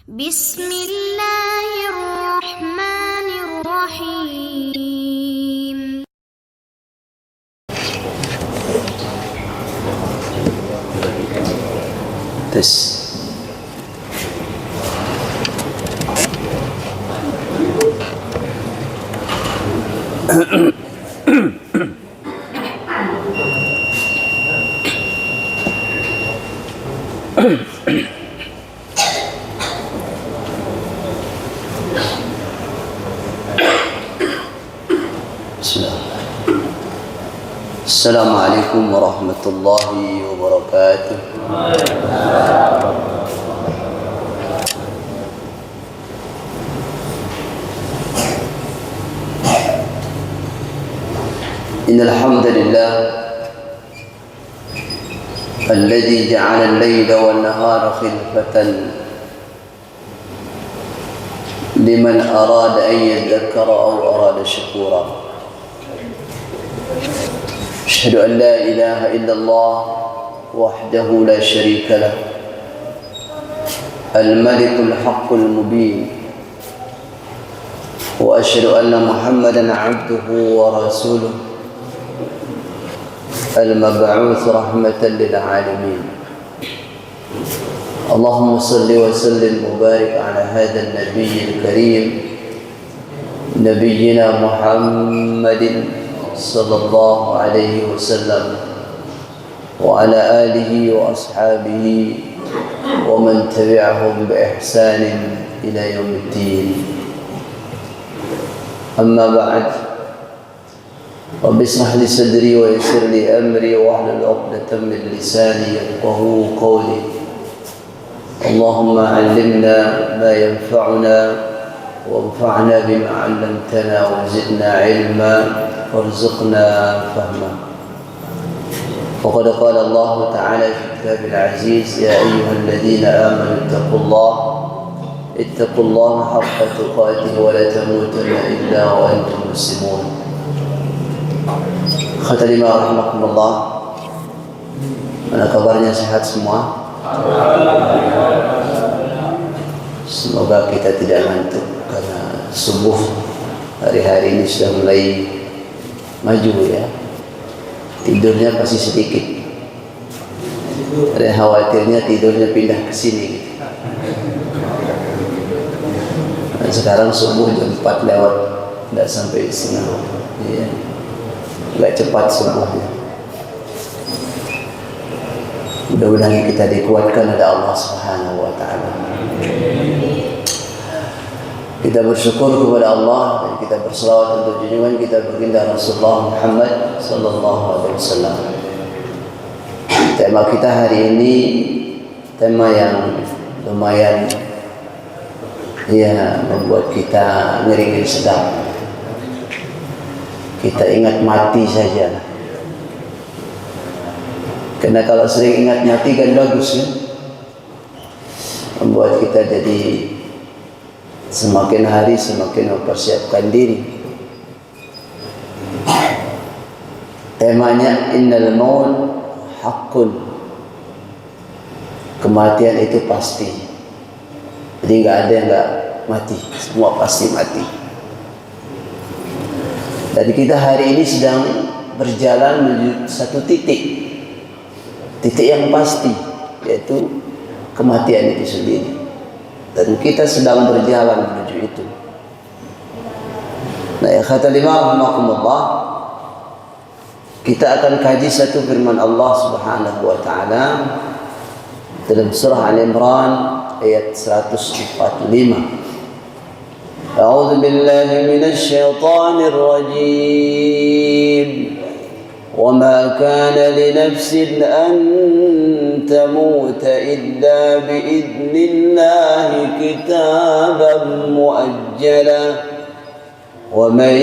Bismillahirrahmanirrahim. Tes. Assalamualaikum warahmatullahi wabarakatuh. Innal hamdalillah alladzi ja'ala al-laila wan-nahara khilfatan liman arada an yadhakkara aw arada shukura. أشهد أن لا إله إلا الله وحده لا شريك له الملك الحق المبين وأشهد أن محمدا عبده ورسوله المبعوث رحمة للعالمين اللهم صل وسلم وبارك على هذا النبي الكريم نبينا محمد صلى الله عليه وسلم وعلى آله وأصحابه ومن تبعهم بإحسان إلى يوم الدين أما بعد رب اشرح لي صدري ويسر لي أمري واحلل عقدة من لساني يفقهوا قولي اللهم علمنا ما ينفعنا وانفعنا بما علمتنا وزدنا علما وارزقنا فهما. وقد قال الله تعالى في كتاب العزيز يا أيها الذين آمنوا اتقوا الله حق تقاته ولا تموتن إلا وأنتم مسلمون. Khatirima rahimakumullah. Mana kabarnya, sehat semua? Semoga kita tidak ngantuk karena subuh hari-hari ini sudah mulai maju ya. Tidurnya pasti sedikit. Ada khawatirnya tidurnya pindah ke sini. Dan sekarang subuh jam 4 lewat, tidak sampai setengah. Ya. Agak cepat subuhnya. Mudah-mudahan kita dikuatkan oleh Allah Subhanahu wa taala. Kita bersyukur kepada Allah dan kita berselawat untuk junjungan kita baginda Rasulullah Muhammad sallallahu alaihi wasallam. Tema kita hari ini tema yang lumayan ya membuat kita ngeringin sedap. Kita ingat mati saja. Karena kalau sering ingat mati kan bagus ya. Membuat kita jadi semakin hari semakin mempersiapkan diri. Temanya innal maut haqqun. Kematian itu pasti. Jadi enggak ada yang enggak mati, semua pasti mati. Dan kita hari ini sedang berjalan menuju satu titik yang pasti, yaitu kematian itu sendiri. Dan kita sedang berjalan menuju itu. Nah, ya khatalima rahimakumullah, kita akan kaji satu firman Allah Subhanahu wa taala dalam surah Al-Imran ayat 145. A'udzu billahi minasy syaithanir rajim. وما كان لنفس أن تموت إلا بإذن الله كتابا مؤجلا ومن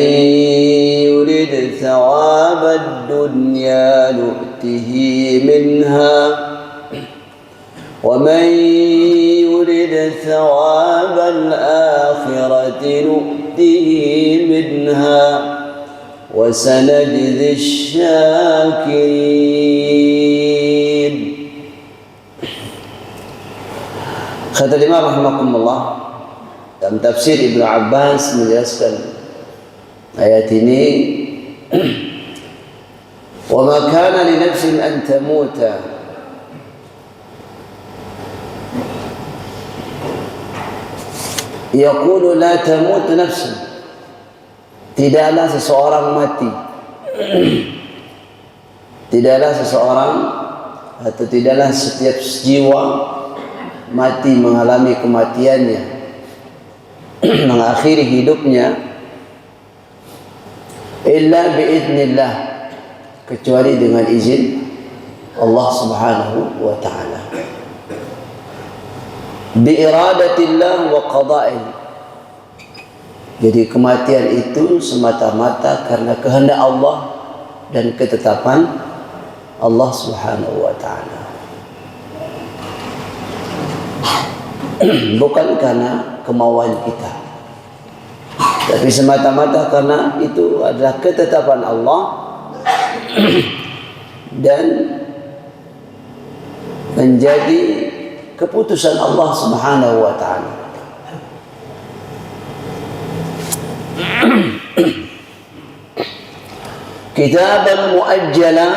يرد ثواب الدنيا نؤته منها ومن يرد ثواب الآخرة نؤته منها وسنجزي الشاكرين. Kata Imam rahimakumullah, dalam tafsir Ibnu Abbas menjelaskan ayat ini, wa ma kana li nafsin an tamuta yaqulu la tamut nafsun, tidaklah seseorang mati, tidaklah seseorang atau tidaklah setiap jiwa mati mengalami kematiannya, mengakhiri hidupnya, illa biiznillah, kecuali dengan izin Allah Subhanahu wa ta'ala, biiradatillah wa qada'ih. Jadi kematian itu semata-mata karena kehendak Allah dan ketetapan Allah Subhanahu wa ta'ala, bukan karena kemauan kita, tapi semata-mata karena itu adalah ketetapan Allah dan menjadi keputusan Allah Subhanahu wa ta'ala. Kitaban muajjala,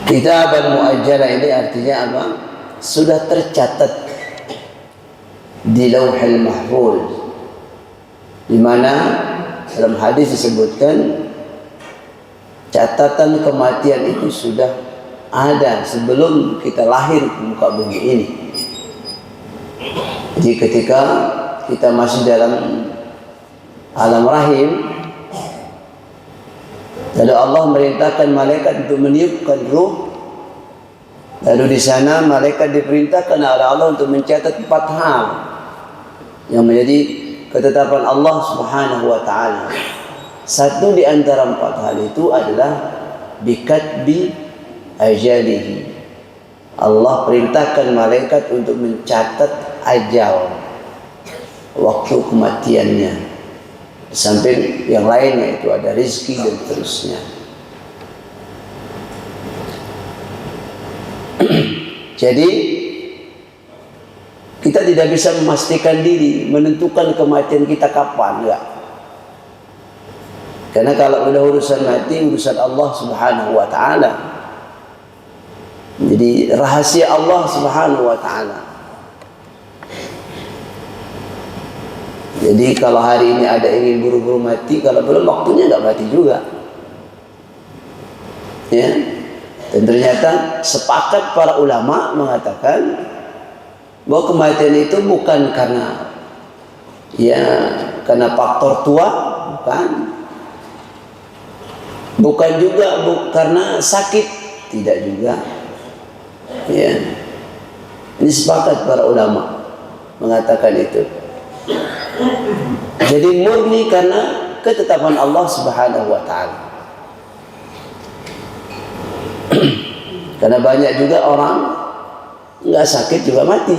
kitaban muajjala ini artinya apa? Sudah tercatat di Lauhul Mahfuz, di mana dalam hadis disebutkan catatan kematian itu sudah ada sebelum kita lahir di muka bumi ini. Jadi ketika kita masih dalam alam rahim, lalu Allah merintahkan malaikat untuk meniupkan ruh, lalu di sana malaikat diperintahkan oleh Allah untuk mencatat 4 hal yang menjadi ketetapan Allah Subhanahu wa ta'ala. Satu di antara 4 hal itu adalah bikatbi ajalihi. Allah perintahkan malaikat untuk mencatat ajal, waktu kematiannya. Di samping yang lainnya itu ada rezeki dan seterusnya. Jadi kita tidak bisa memastikan diri, menentukan kematian kita kapan, enggak. Karena kalau udah urusan mati, urusan Allah Subhanahu wa ta'ala. Jadi rahasia Allah Subhanahu wa ta'ala. Jadi kalau hari ini ada ingin buru-buru mati, kalau belum waktunya nggak mati juga. Ya. Dan ternyata sepakat para ulama mengatakan bahwa kematian itu bukan karena karena faktor tua, bukan. Bukan juga karena sakit, tidak juga. Ya. Ini sepakat para ulama mengatakan itu. Jadi murni karena ketetapan Allah Subhanahu wa ta'ala. Karena banyak juga orang nggak sakit juga mati,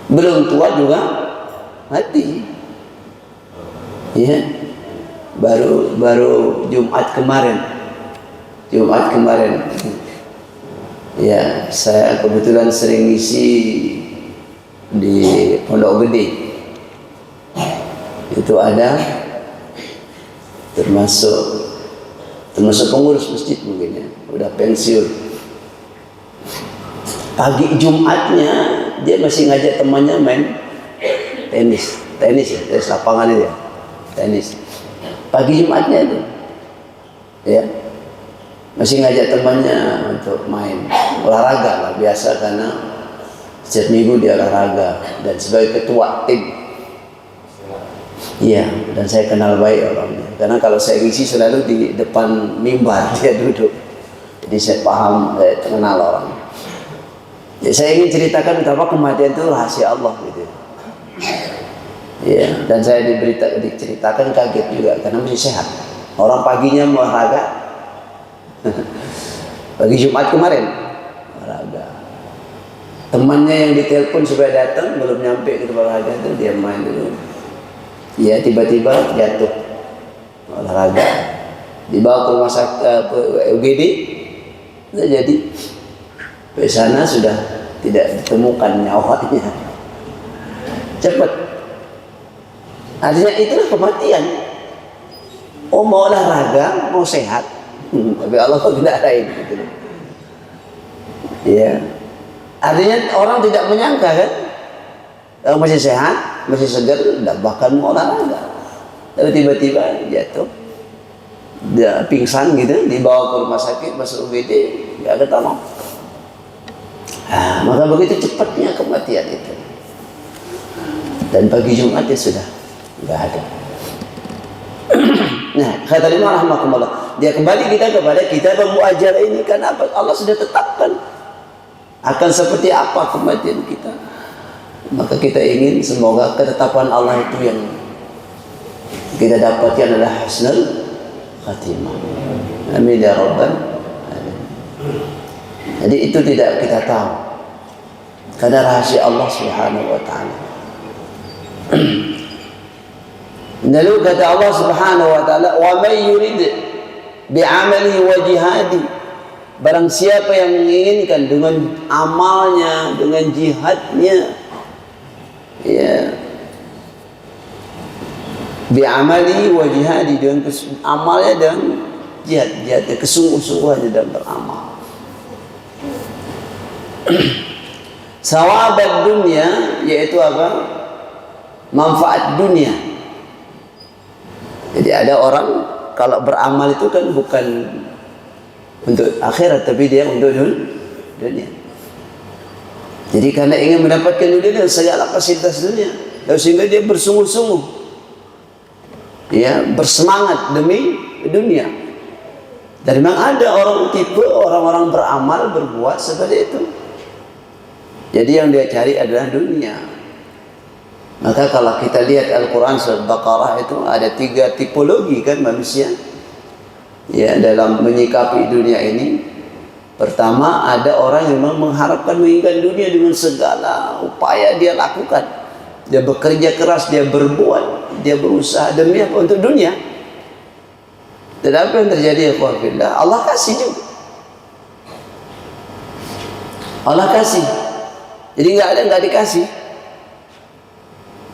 belum tua juga mati. Ya, baru Jumat kemarin, ya saya kebetulan sering ngisi di Pondok Gede. Itu ada termasuk pengurus masjid mungkin ya, udah pensiun. Pagi Jumatnya dia masih ngajak temannya main tenis ya, tenis lapangan itu ya, tenis. Pagi Jumatnya itu, ya masih ngajak temannya untuk main olahraga lah, biasa karena setiap minggu dia olahraga dan sebagai ketua tim. Iya, dan saya kenal baik orangnya. Karena kalau saya ngisi selalu di depan mimbar dia duduk. Jadi saya paham, saya kenal orangnya. Jadi saya ingin ceritakan betapa kematian itu rahasia Allah gitu. Iya, dan saya diceritakan kaget juga karena masih sehat. Orang paginya mau olahraga. Pagi Jumat kemarin olahraga. Temannya yang ditelepon supaya datang belum nyampe ke tempat olahraga itu dia main dulu. Ya tiba-tiba jatuh olahraga, dibawa ke rumah sakit UGD, Jadi di sana sudah tidak ditemukan nyawanya, cepat. Artinya itulah kematian. Oh, mau olahraga, mau sehat, tapi Allah tidak lain gitu. Ya, artinya orang tidak menyangka kan, kalau masih sehat, masih segar, tidak bahkan mau olahraga, tapi tiba-tiba jatuh, dia pingsan gitu, dibawa ke rumah sakit, masuk UGD, nggak ketolong. Nah, maka begitu cepatnya kematian itu. Dan pagi Jumat dia sudah nggak ada. Nah, kata Imam rahimahullah, dia kembali kita kepada kitab Mu'ajar ini, karena Allah sudah tetapkan akan seperti apa kematian kita. Maka kita ingin semoga ketetapan Allah itu yang kita dapatkan adalah husnul khatimah. Amin ya rabbal alamin. Jadi itu tidak kita tahu, karena rahasia Allah Subhanahu wa taala. Lalu kata Allah Subhanahu wa taala, "Wa may yurid bi'amalihi wa jihadi." Barang siapa yang menginginkan dengan amalnya, dengan jihadnya, ya, bi'amali wa jihadi, dengan amalnya dan jihadnya, kesungguh-sungguhannya dalam beramal. Sawabad dunia, yaitu apa? Manfaat dunia. Jadi ada orang kalau beramal itu kan bukan untuk akhirat, tapi dia untuk dunia. Jadi karena ingin mendapatkan dunia dan segala fasilitas dunia, dan sehingga dia bersungguh-sungguh, ya, bersemangat demi dunia. Dan memang ada orang tipe orang-orang beramal berbuat seperti itu. Jadi yang dia cari adalah dunia. Maka kalau kita lihat Al-Quran surat Baqarah itu ada 3 tipologi kan manusia, ya, dalam menyikapi dunia ini. Pertama, ada orang yang memang mengharapkan menginginkan dunia dengan segala upaya dia lakukan. Dia bekerja keras, dia berbuat, dia berusaha demi apa? Untuk dunia. Tetapi yang terjadi, ya, Allah kasih juga. Allah kasih. Jadi nggak dikasih.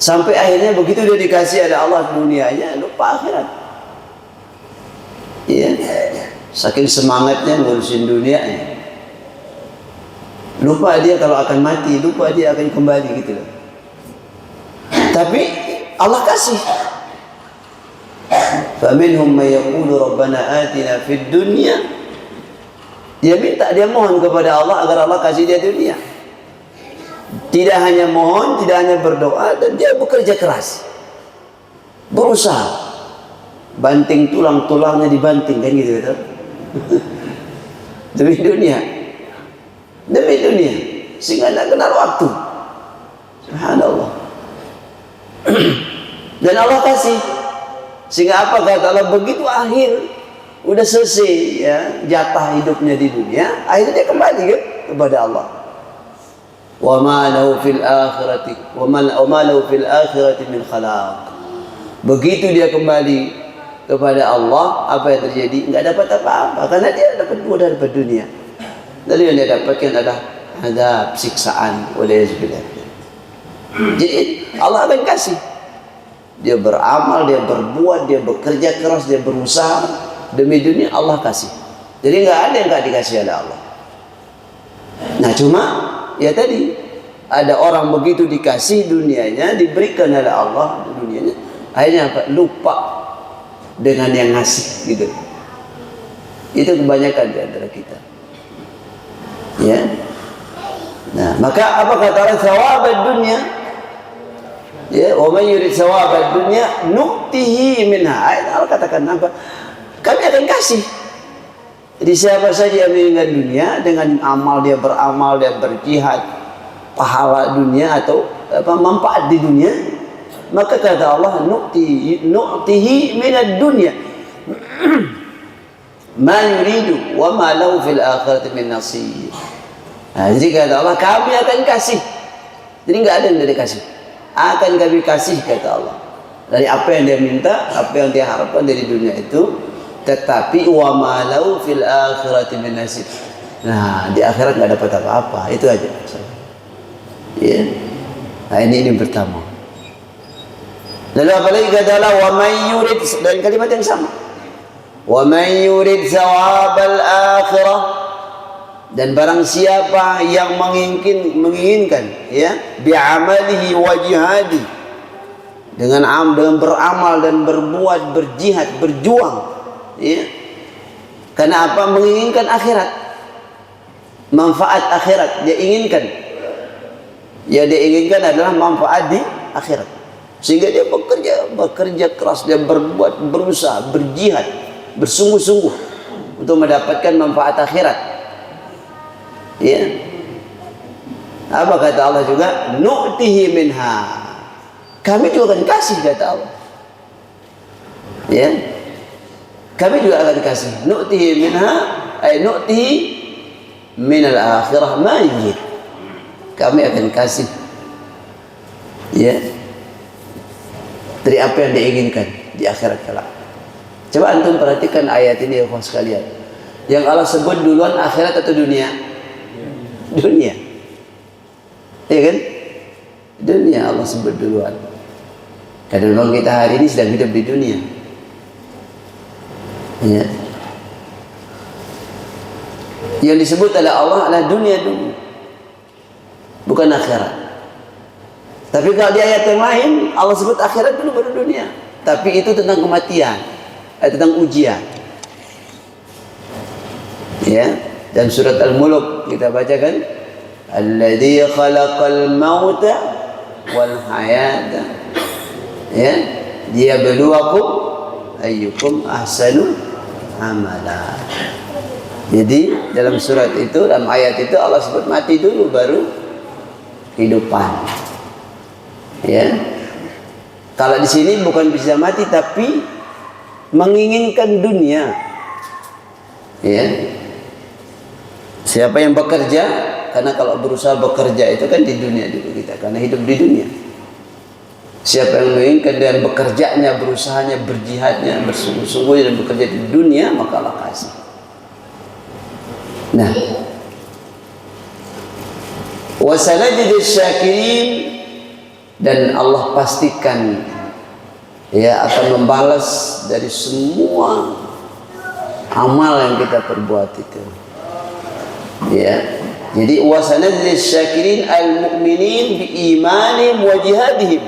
Sampai akhirnya begitu dia dikasih ada Allah dunianya, lupa akhirat. Iya, saking semangatnya ngurusin dunianya, lupa dia kalau akan mati, lupa dia akan kembali gitu loh. Tapi Allah kasih. Faminhum may yaqulu rabbana atina fid dunya. Dia minta, dia mohon kepada Allah agar Allah kasih dia dunia. Tidak hanya mohon, tidak hanya berdoa, dan dia bekerja keras, berusaha, banting tulang-tulangnya dibanting kan gitu, gitu. Demi dunia, sehingga tidak kenal waktu. Subhanallah. Dan Allah kasih, sehingga apa kata Allah, begitu akhir udah selesai, ya, jatah hidupnya di dunia, akhirnya dia kembali kan kepada Allah. Wa ma lahu fil akhirati min khalaq. Begitu dia kembali kepada Allah, apa yang terjadi? Enggak dapat apa-apa, karena dia dapat mudah dapat dunia. Lalu yang dia dapatkan adalah azab, siksaan, waliyazbillah. Jadi Allah akan kasih. Dia beramal, dia berbuat, dia bekerja keras, dia berusaha demi dunia, Allah kasih. Jadi enggak ada yang enggak dikasih oleh Allah. Nah, cuma ya tadi ada orang begitu dikasih dunianya, diberikan oleh Allah dunianya, akhirnya apa? Lupa dengan yang ngasih gitu. Itu kebanyakan di antara kita. Ya. Nah, maka apa kata Allah, thawabad dunya, ya, wa man yurid thawabad dunya nu'tihi minha. Allah katakan apa? Kami akan kasih. Jadi siapa saja yang menginginkan dunia dengan amal, dia beramal, dia berjihad, pahala dunia atau apa, manfaat di dunia, maka kata Allah, nu'tihi minad dunya ma yuridu wa ma lahu fil akhirati min nasib. Nah, jadi kata Allah, kami akan kasih. Jadi nggak ada yang dia kasih, akan kami kasih kata Allah, dari apa yang dia minta, apa yang dia harapkan dari dunia itu. Tetapi wa ma lahu fil akhirati min nasib, Nah, di akhirat nggak dapat apa-apa. Itu aja. Ya. Nah, ini pertama. Lalu apalagi kata Allah, wa may yurid, dan kalimat yang sama. Wa may yurid thawabal akhirah, dan barang siapa yang menginginkan ya bi'amalihi wa jihadi, dengan beramal dan berbuat, berjihad, berjuang, ya. Karena apa? Menginginkan akhirat, manfaat akhirat dia inginkan. Ya, dia inginkan adalah manfaat di akhirat, sehingga dia bekerja keras, dia berbuat, berusaha, berjihad, bersungguh-sungguh untuk mendapatkan manfaat akhirat. Ya. Apa kata Allah juga? Nu'tihi minha, kami juga akan kasih, kata Allah. Ya, kami juga akan kasih. Nu'tihi minha, ay nu'tihi minal akhirah ma yurid, kami akan kasih, ya, dari apa yang diinginkan di akhirat kelak. Coba antum perhatikan ayat ini ya kawan sekalian. Yang Allah sebut duluan akhirat atau dunia? Dunia. Iya kan? Dunia Allah sebut duluan. Karena memang kita hari ini sedang hidup di dunia. Ya. Yang disebut oleh Allah adalah dunia dulu, bukan akhirat. Tapi kalau di ayat yang lain Allah sebut akhirat dulu baru dunia. Tapi itu tentang kematian, tentang ujian. Ya, dalam surat Al-Mulk kita bacakan, alladzi khalaqal mauta wal hayata, ya, liyabluwakum ayyukum ahsanu amala. Jadi dalam surat itu, dalam ayat itu Allah sebut mati dulu baru kehidupan. Ya. Kalau di sini bukan bisa mati tapi menginginkan dunia. Ya. Siapa yang bekerja, karena kalau berusaha bekerja itu kan di dunia dulu kita, karena hidup di dunia. Siapa yang menginginkan dengan bekerjanya, berusahanya, berjihadnya, bersungguh-sungguh dan bekerja di dunia, maka Allah kasih. Nah, wasanajidus syakirin, dan Allah pastikan ya akan membalas dari semua amal yang kita perbuat itu. Ya, jadi wasanajidus syakirin al-mu'minin bi-imanihim wa jihadihim.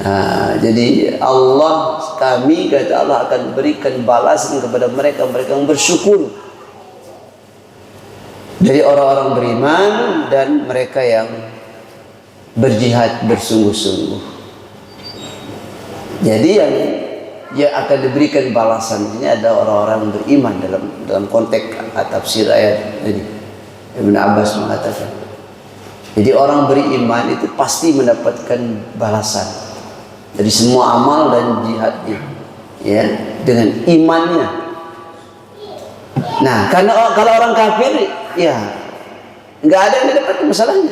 Nah, jadi Allah, kami kata Allah akan berikan balasan kepada mereka yang bersyukur, dari orang-orang beriman dan mereka yang berjihad bersungguh-sungguh. Jadi yang akan diberikan balasan ini adalah orang-orang beriman dalam konteks tafsir ayat ini. Ibn Abbas mengatakan, jadi orang beriman itu pasti mendapatkan balasan dari semua amal dan jihadnya, ya, dengan imannya. Nah, karena kalau orang kafir, ya nggak ada yang dapat masalahnya.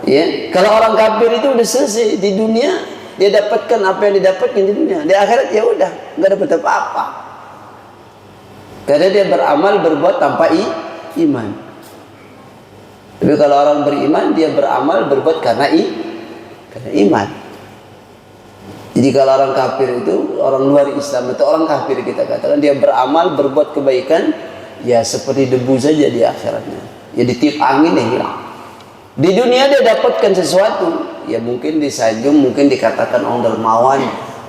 Ya, kalau orang kafir itu udah selesai di dunia, dia dapatkan apa yang didapatkan di dunia. Di akhirat ya udah nggak dapat apa-apa. Karena dia beramal berbuat tanpa iman. Tapi kalau orang beriman, dia beramal berbuat karena iman. Jadi kalau orang kafir itu, orang luar Islam itu orang kafir, kita katakan dia beramal berbuat kebaikan, ya seperti debu saja di akhiratnya. Ya ditiup angin ya hilang. Di dunia dia dapatkan sesuatu, ya mungkin disanjung, mungkin dikatakan orang dermawan,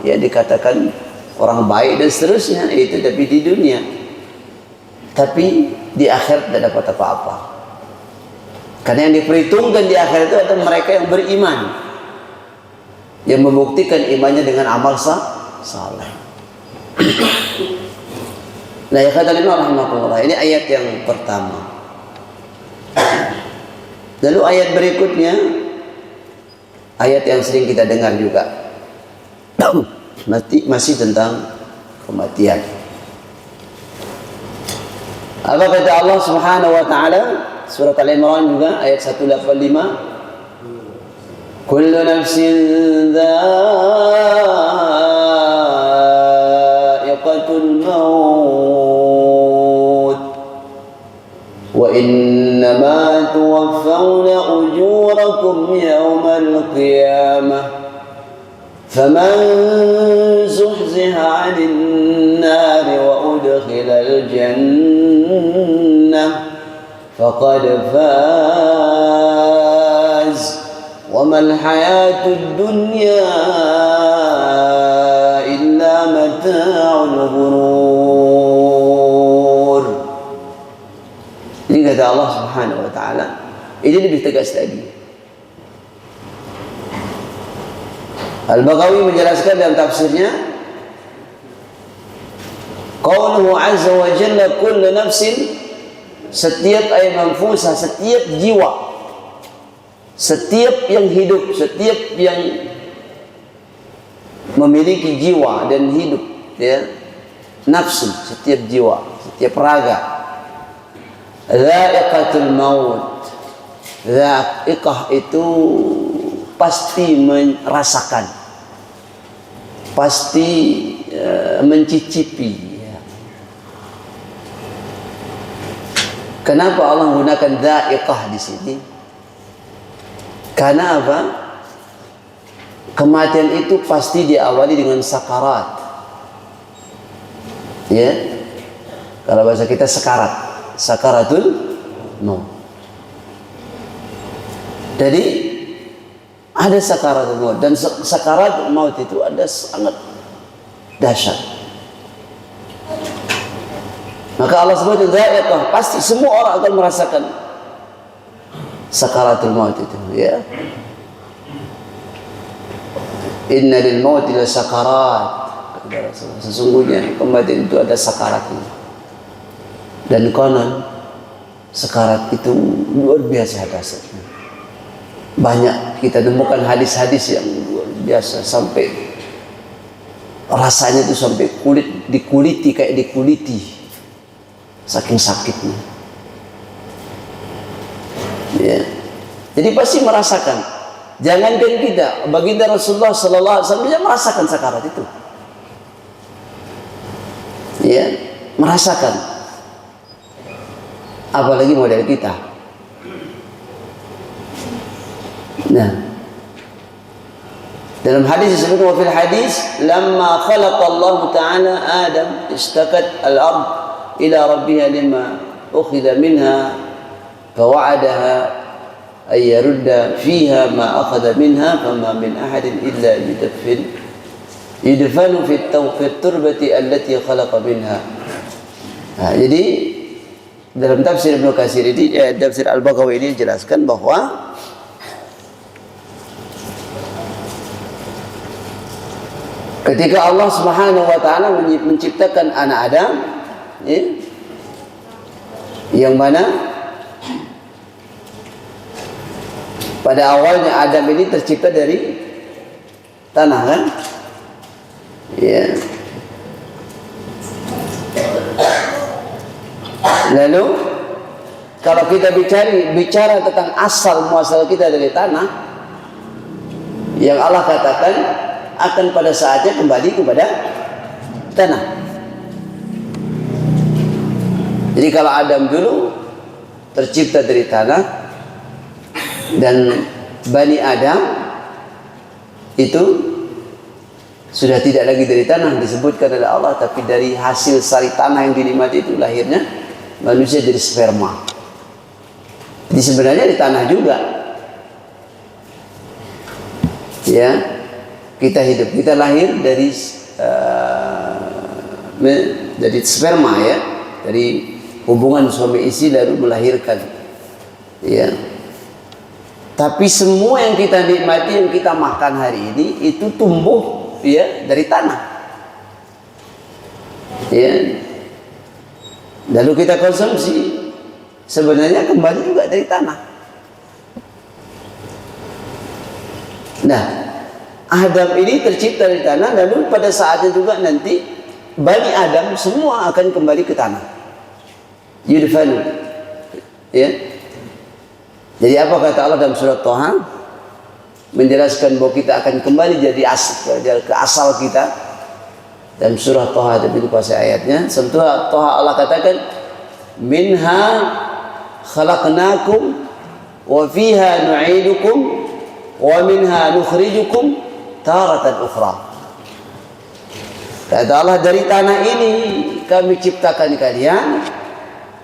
ya dikatakan orang baik dan seterusnya, itu tapi di dunia. Tapi di akhirat tidak dapat apa-apa. Karena yang diperhitungkan di akhirat itu adalah mereka yang beriman, yang membuktikan imannya dengan amal saleh. Nah, ya kata Imam rahimahullah, ini ayat yang pertama. Lalu ayat berikutnya, ayat yang sering kita dengar juga, masih tentang kematian. Apa kata Allah Subhanahu wa taala? Surat Al-Imran juga ayat 185. Kullu nafsin dha'iqatul maut innama tuwaffawna ujurakum yawmal qiyamah faman zuhziha 'anil nari wa udkhilal jannah faqad faz wa mal hayatud dunya illa mata'ul ghurur. Ini kata Allah Subhanahu wa taala. Ini lebih tegas lagi. Al-Baghawi menjelaskan dalam tafsirnya, qauluhu azza wa jalla kullu nafsin, setiap ayat manfusah, setiap jiwa, setiap yang hidup, setiap yang memiliki jiwa dan hidup, ya, nafsu, setiap jiwa, setiap raga, dha'iqatul maut. Dha'iqah itu pasti merasakan, pasti mencicipi. Kenapa Allah menggunakan dha'iqah di sini? Karena apa? Kematian itu pasti diawali dengan sakarat. Ya, kalau bahasa kita sekarat, sakaratul maut. Jadi ada sakaratul maut, dan sakaratul maut itu ada sangat dahsyat. Maka Allah sebut dha'iqah, pasti semua orang akan merasakan sakaratul maut itu, ya. Inna lil mauti la sakarat. Sesungguhnya kematian itu ada sakaratnya. Dan konon sakarat itu luar biasa dahsyatnya. Banyak kita temukan hadis-hadis yang luar biasa, sampai rasanya itu sampai kulit dikuliti, kayak dikuliti, saking sakitnya. Ya. Jadi pasti merasakan. Jangankan kita, baginda Rasulullah sallallahu alaihi wasallam dia merasakan sakarat itu. Ya, merasakan. Apalagi model kita. Nah, dalam hadis disebutkan, wa fil hadis lamma khalaqa Allah Ta'ala Adam istakat al-ard ila rabbiha lima ukhidha minha fawa'adaha ay yarudda fiha ma akhadha minha fama min ahadin illa yudfanu fi at-turbati allati khalaqa minha. Nah, jadi dalam tafsir Ibnu Katsir ini, tafsir Al-Baghawi ini dijelaskan bahwa ketika Allah Subhanahu wa taala menciptakan anak Adam, ya, yang mana pada awalnya Adam ini tercipta dari tanah, kan? Ya. Lalu kalau kita bicara tentang asal muasal kita dari tanah, yang Allah katakan akan pada saatnya kembali kepada tanah. Jadi kalau Adam dulu tercipta dari tanah, dan Bani Adam itu sudah tidak lagi dari tanah, disebutkan oleh Allah, tapi dari hasil sari tanah yang dinikmati itu lahirnya manusia jadi sperma. Jadi sebenarnya di tanah juga, ya. Kita hidup, kita lahir dari sperma, ya, dari hubungan suami istri lalu melahirkan, ya. Tapi semua yang kita nikmati, yang kita makan hari ini itu tumbuh, ya, dari tanah, ya. Lalu kita konsumsi, sebenarnya kembali juga dari tanah. Nah, Adam ini tercipta dari tanah, lalu pada saatnya juga nanti Bani Adam semua akan kembali ke tanah. Yudfanu. Ya. Jadi apa kata Allah dalam surat Thaha? Menjelaskan bahwa kita akan kembali jadi ke asal kita. Dalam surah Thaha, tapi lupa saya ayatnya. Surah Thaha Allah katakan, minha khalaqnakum wa fiha nu'idukum wa minha nukhrijukum taratan ukhra. Kata Allah, dari tanah ini kami ciptakan kalian,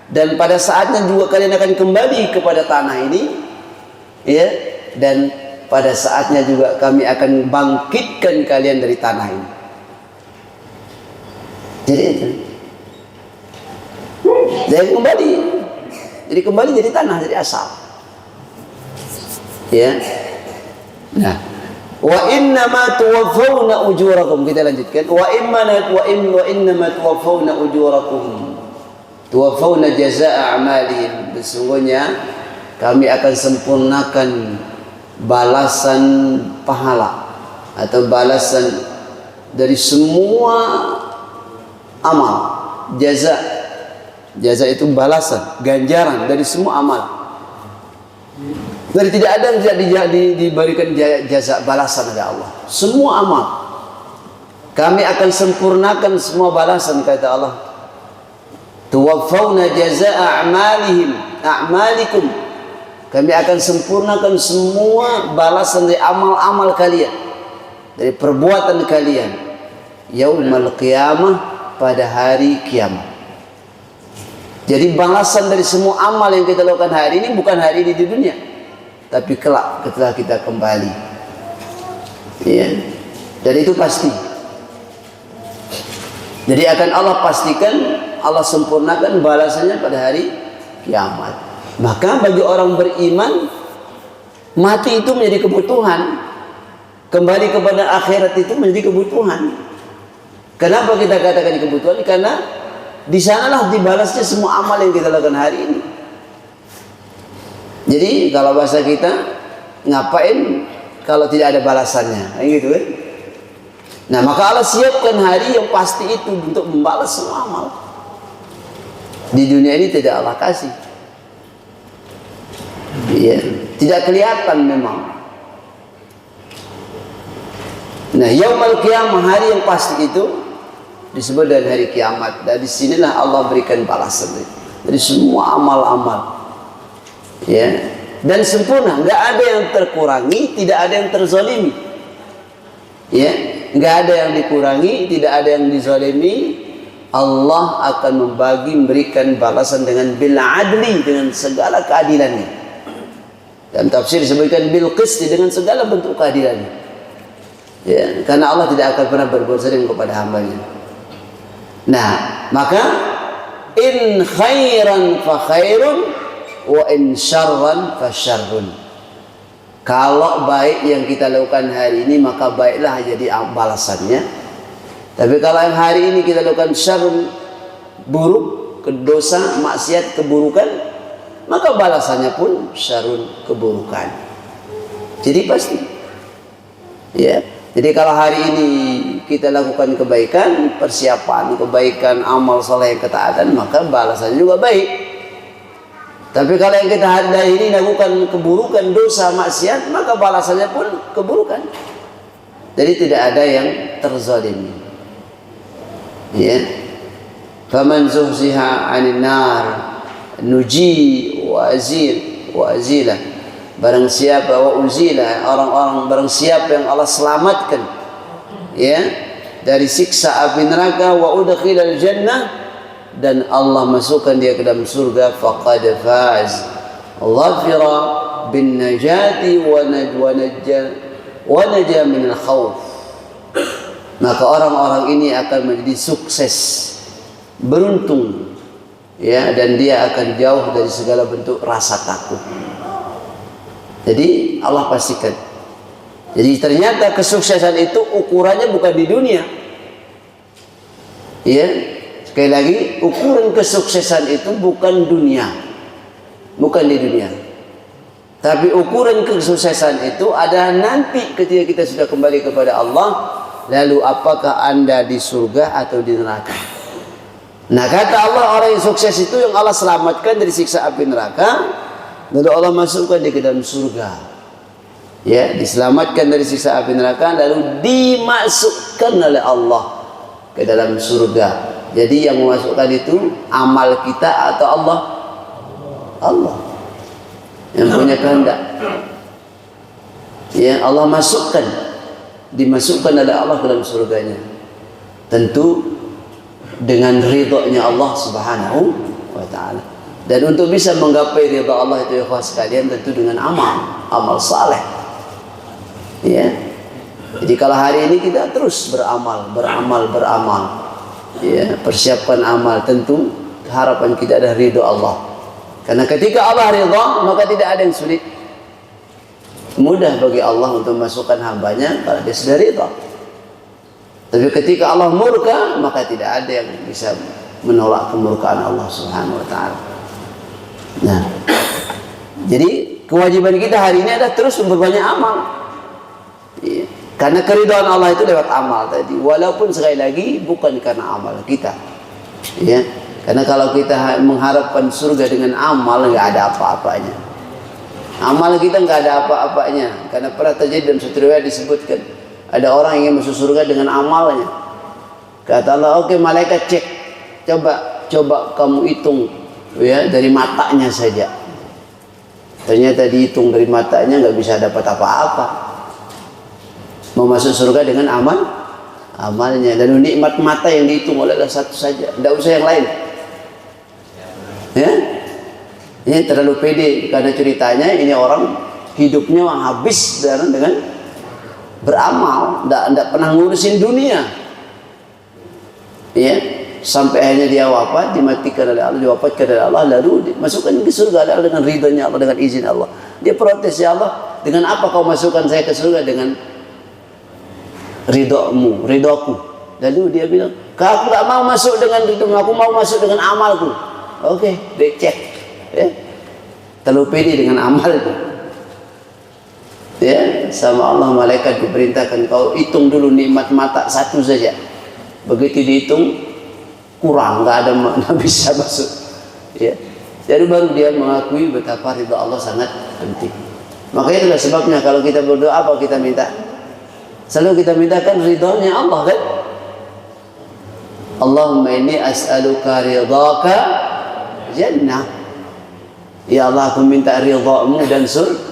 dan pada saatnya juga kalian akan kembali kepada tanah ini, ya, dan pada saatnya juga kami akan bangkitkan kalian dari tanah ini. Jadi itu, jadi kembali jadi tanah, jadi asal. Ya. Nah, wa innama tuwaffawna ujurakum, kita lanjutkan. Wa innama tuwaffawna ujurakum, tuwaffawna jazaa'a a'malihim, sesungguhnya kami akan sempurnakan balasan pahala atau balasan dari semua amal. Jaza itu balasan, ganjaran dari semua amal. Dari tidak ada yang tidak diberikan jaza, balasan dari Allah. Semua amal kami akan sempurnakan semua balasan, kata Allah. Tuwaffawna jazaa'a a'malikum, kami akan sempurnakan semua balasan dari amal-amal kalian, dari perbuatan kalian, yaumal qiyamah, pada hari kiamat. Jadi balasan dari semua amal yang kita lakukan hari ini bukan hari ini di dunia, tapi kelak ketika kita kembali. Ya. Dan itu pasti. Jadi akan Allah pastikan, Allah sempurnakan balasannya pada hari kiamat. Maka bagi orang beriman, mati itu menjadi kebutuhan. Kembali kepada akhirat itu menjadi kebutuhan. Kenapa kita katakan kebutuhan? Karena di sanalah dibalasnya semua amal yang kita lakukan hari ini. Jadi kalau bahasa kita, ngapain kalau tidak ada balasannya, gitu kan? Nah, maka Allah siapkan hari yang pasti itu untuk membalas semua amal. Di dunia ini tidak Allah kasih. Ya, tidak kelihatan memang. Nah, yaumul qiyamah, hari yang pasti itu disebut dengan hari kiamat. Dan disinilah Allah berikan balasan dari semua amal-amal. Ya, dan sempurna, nggak ada yang terkurangi, tidak ada yang terzalimi. Ya, nggak ada yang dikurangi, tidak ada yang dizalimi. Allah akan memberikan balasan dengan bil adli, dengan segala keadilannya. Dan tafsir disebutkan bil qisti, dengan segala bentuk keadilannya. Ya, karena Allah tidak akan pernah berbuat zalim kepada hambanya. Nah, maka in khairan fa khairun wa in syarran fa syarrun. Kalau baik yang kita lakukan hari ini, maka baiklah jadi balasannya. Tapi kalau yang hari ini kita lakukan syarrun, buruk, dosa, maksiat, keburukan, maka balasannya pun syarrun, keburukan. Jadi pasti. Ya. Jadi kalau hari ini kita lakukan kebaikan, persiapan kebaikan, amal soleh, ketaatan, maka balasannya juga baik. Tapi kalau yang kita hari ini lakukan keburukan, dosa, maksiat, maka balasannya pun keburukan. Jadi tidak ada yang terzalimi. Ya. Faman zuhziha 'anil nar nuji wa azila. Barang siapa wa uzila, orang-orang barang siapa yang Allah selamatkan, ya, dari siksa api neraka, wa udkhilal jannah, dan Allah masukkan dia ke dalam surga, faqad faz, dhafira bin najati wa najja min al khawf. Maka orang-orang ini akan menjadi sukses, beruntung, ya, dan dia akan jauh dari segala bentuk rasa takut. Jadi Allah pastikan. Jadi ternyata kesuksesan itu ukurannya bukan di dunia. Ya, sekali lagi, ukuran kesuksesan itu bukan dunia, bukan di dunia. Tapi ukuran kesuksesan itu ada nanti ketika kita sudah kembali kepada Allah. Lalu apakah Anda di surga atau di neraka? Nah, kata Allah, orang yang sukses itu yang Allah selamatkan dari siksa api neraka, lalu Allah masukkan dia ke dalam surga. Ya, diselamatkan dari siksa api neraka, lalu dimasukkan oleh Allah ke dalam surga. Jadi yang memasukkan itu amal kita atau Allah? Allah yang punya kehendak. Ya, Allah dimasukkan oleh Allah ke dalam surganya. Tentu dengan ridhonya Allah Subhanahu wa taala. Dan untuk bisa menggapai ridha Allah itu ikhwah sekalian tentu dengan amal saleh. Ya. Jadi kalau hari ini kita terus beramal. Ya, persiapkan amal, tentu harapan kita adalah ridha Allah. Karena ketika Allah ridha, maka tidak ada yang sulit. Mudah bagi Allah untuk memasukkan hambanya kalau dia sudah ridha. Tapi ketika Allah murka, maka tidak ada yang bisa menolak kemurkaan Allah Subhanahu wa taala. Nah, jadi kewajiban kita hari ini adalah terus memperbanyak amal. Ya. Karena keridhaan Allah itu lewat amal tadi. Walaupun sekali lagi bukan karena amal kita. Ya. Karena kalau kita mengharapkan surga dengan amal, nggak ada apa-apanya. Amal kita nggak ada apa-apanya. Karena pernah terjadi dalam satu riwayat disebutkan ada orang yang masuk surga dengan amalnya. Kata Allah, oke, malaikat cek, coba kamu hitung, ya, dari matanya saja. Ternyata dihitung dari matanya nggak bisa dapat apa-apa. Mau masuk surga dengan amalnya. Dan nikmat mata yang dihitung oleh Allah satu saja, tidak usah yang lain. Ya, ini terlalu pede karena ceritanya ini orang hidupnya habis dengan beramal, tidak pernah ngurusin dunia. Ya, sampai akhirnya dia wafat, dimatikan oleh Allah, diwafatkan oleh Allah, lalu dimasukkan ke surga dengan ridhonya Allah, dengan izin Allah. Dia protes, ya Allah, dengan apa kau masukkan saya ke surga? Dengan ridhoku. Lalu dia bilang, aku tak mau masuk dengan ridhomu, aku mau masuk dengan amalku. Oke, dicek. Ya. Terlalu pede dengan amal itu. Ya, sama Allah malaikat diperintahkan kau hitung dulu nikmat mata satu saja. Begitu dihitung kurang, nggak bisa masuk. Ya. Jadi baru dia mengakui betapa ridha Allah sangat penting. Makanya itulah sebabnya kalau kita berdoa apa kita minta? Selalu kita mintakan ridhonya Allah kan? Allahumma inni as'aluka ridhaka jannah. Ya Allah, aku minta ridhamu dan surga.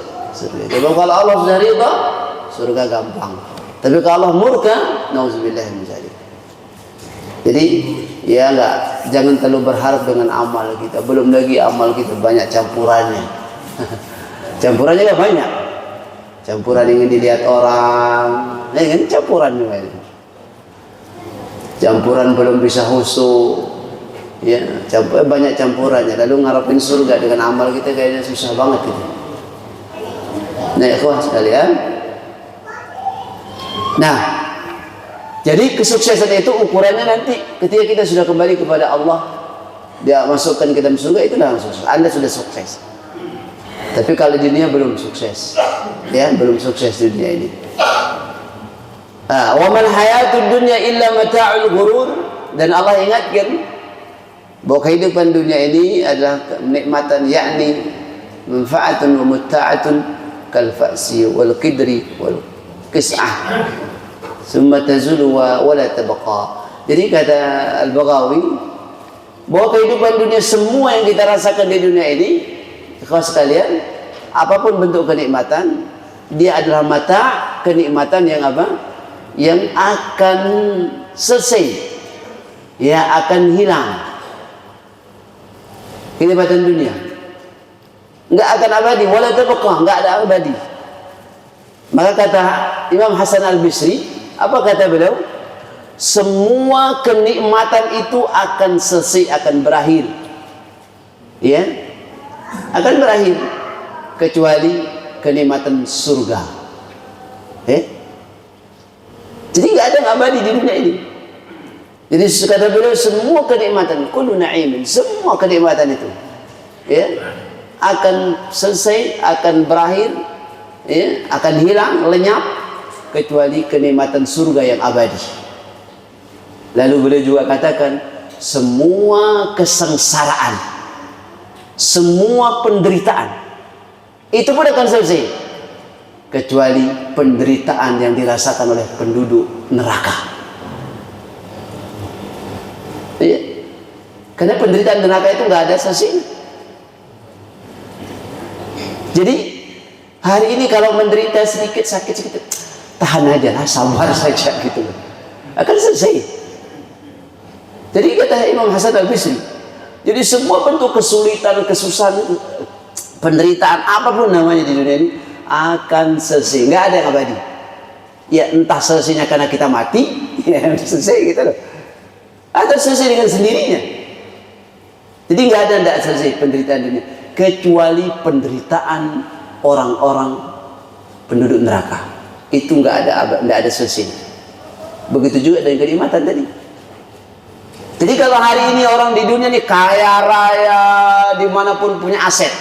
Tapi kalau Allah sudah ridha, surga gampang. Tapi kalau Allah murka, nauzubillah min dzalik. Jadi ya jangan terlalu berharap dengan amal kita. Belum lagi amal kita banyak campurannya. Campurannya kan banyak. Campuran ingin dilihat orang, kan campuran juga. Campuran belum bisa khusyuk. Ya, banyak campurannya. Lalu ngarepin surga dengan amal kita kayaknya susah banget gitu. Nah, ikhwan sekalian. Nah, jadi kesuksesan itu ukurannya nanti ketika kita sudah kembali kepada Allah, dia masukkan kita ke surga, itu dah sukses. Anda sudah sukses. Tapi kalau di dunia belum sukses, ya belum sukses di dunia ini. Wa mal hayatud dunya illa mata'ul ghurur. Dan Allah ingatkan bahwa kehidupan dunia ini adalah kenikmatan, yakni manfaatun wa mutta'atun kal fa'si wal qidri wal qis'ah summa tazulu wa la tabqa. Jadi kata Al-Baghawi bahwa kehidupan dunia, semua yang kita rasakan di dunia ini, ikhwan sekalian, apapun bentuk kenikmatan, dia adalah mata, kenikmatan yang apa? Yang akan selesai, ya akan hilang. Kenikmatan dunia enggak akan abadi, wala tabqa, enggak ada abadi. Maka kata Imam Hasan Al-Bisri, apa kata beliau? Semua kenikmatan itu akan selesai, akan berakhir. Ya, akan berakhir kecuali kenikmatan surga. Jadi enggak ada yang abadi di dunia ini. Jadi kata beliau, semua kenikmatan, kullu na'imin, semua kenikmatan itu, ya, akan selesai, akan berakhir, ya, akan hilang, lenyap, kecuali kenikmatan surga yang abadi. Lalu beliau juga katakan, semua kesengsaraan, semua penderitaan, itu pun akan selesai, kecuali penderitaan yang dirasakan oleh penduduk neraka. Ya. Karena penderitaan neraka itu nggak ada selesainya. Jadi hari ini kalau menderita sedikit, sakit sedikit, tahan aja lah, sabar saja gitu loh. Akan selesai. Jadi kata Imam Hasan Al-Bisri, jadi semua bentuk kesulitan, kesusahan, penderitaan apapun namanya di dunia ini akan selesai. Nggak ada yang abadi. Ya entah selesainya karena kita mati, ya selesai gitu loh. Atau selesai dengan sendirinya. Jadi nggak ada yang selesai penderitaan dunia, kecuali penderitaan orang-orang penduduk neraka. Itu nggak ada selesai. Begitu juga dengan kenikmatan tadi. Jadi kalau hari ini orang di dunia ini kaya raya, dimanapun punya aset,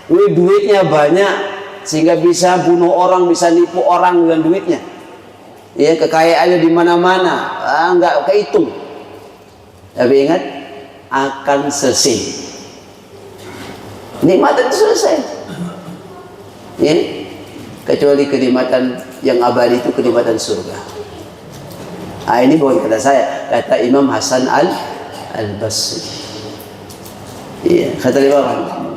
duitnya banyak, sehingga bisa bunuh orang, bisa nipu orang dengan duitnya. Ya, kekayaannya di mana-mana, nggak kehitung. Tapi ingat, akan selesai. Nikmatan itu selesai. Ya, kecuali kenikmatan yang abadi itu kenikmatan surga. Ini bukan kata saya, kata Imam Hasan Al-Basri. Iya, kata Imam.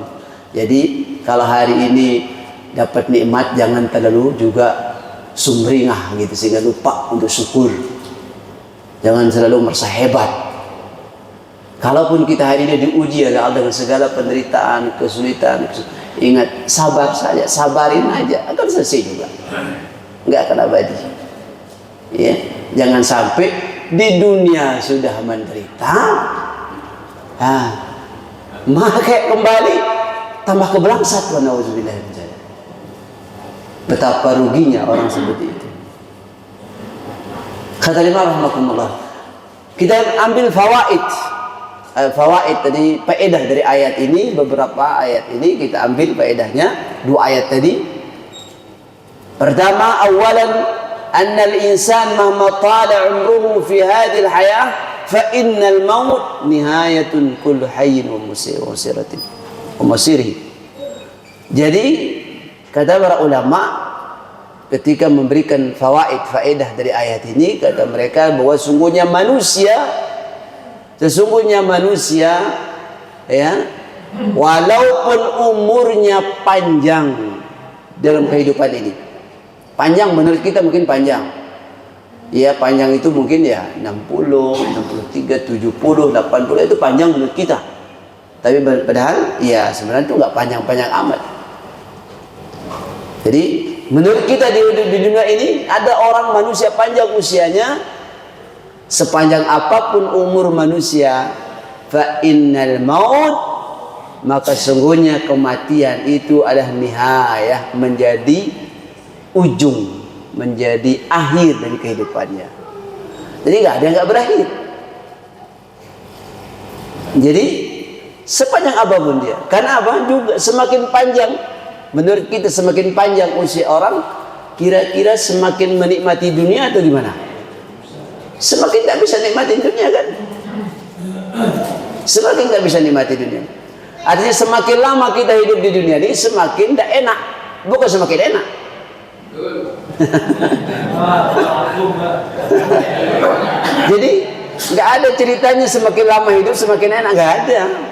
Jadi kalau hari ini dapat nikmat, jangan terlalu juga sumringah gitu sehingga lupa untuk syukur. Jangan selalu merasa hebat. Kalaupun kita hari ini diuji oleh Allah dengan segala penderitaan, kesulitan, ingat sabar saja, sabarin aja, akan selesai juga. Enggak akan abadi. Ya, jangan sampai di dunia sudah menderita, maka kembali tambah kebelangsat. Wa nauzubillah min dzalik. Betapa ruginya orang seperti itu. Kata Imam rahimahullah, kita ambil fawaid tadi, faedah dari ayat ini, beberapa ayat ini kita ambil faedahnya, 2 ayat tadi. Pertama, awalan anna al-insan mahma tala umruhu fi hadhihi al-hayah fa innal maut nihayatun kullu hayyin wa musiratin wa masirih. Jadi kata para ulama ketika memberikan faedah dari ayat ini, kata mereka bahwa sesungguhnya manusia ya, walaupun umurnya panjang dalam kehidupan ini, panjang menurut kita mungkin panjang ya, panjang itu mungkin ya 60, 63, 70, 80 itu panjang menurut kita, tapi padahal ya sebenarnya itu nggak panjang-panjang amat. Jadi menurut kita di dunia ini ada orang manusia panjang usianya, sepanjang apapun umur manusia, fa innal maut, maka sungguhnya kematian itu adalah nihayah, menjadi ujung, menjadi akhir dari kehidupannya. Jadi nggak ada yang nggak berakhir. Jadi sepanjang apapun dia, karena apa juga semakin panjang, menurut kita semakin panjang usia orang, kira-kira semakin menikmati dunia atau gimana? Semakin tak bisa nikmati dunia kan? Semakin tak bisa nikmati dunia. Artinya semakin lama kita hidup di dunia ini, semakin tak enak, bukan semakin enak. Jadi nggak ada ceritanya semakin lama hidup semakin enak, nggak ada.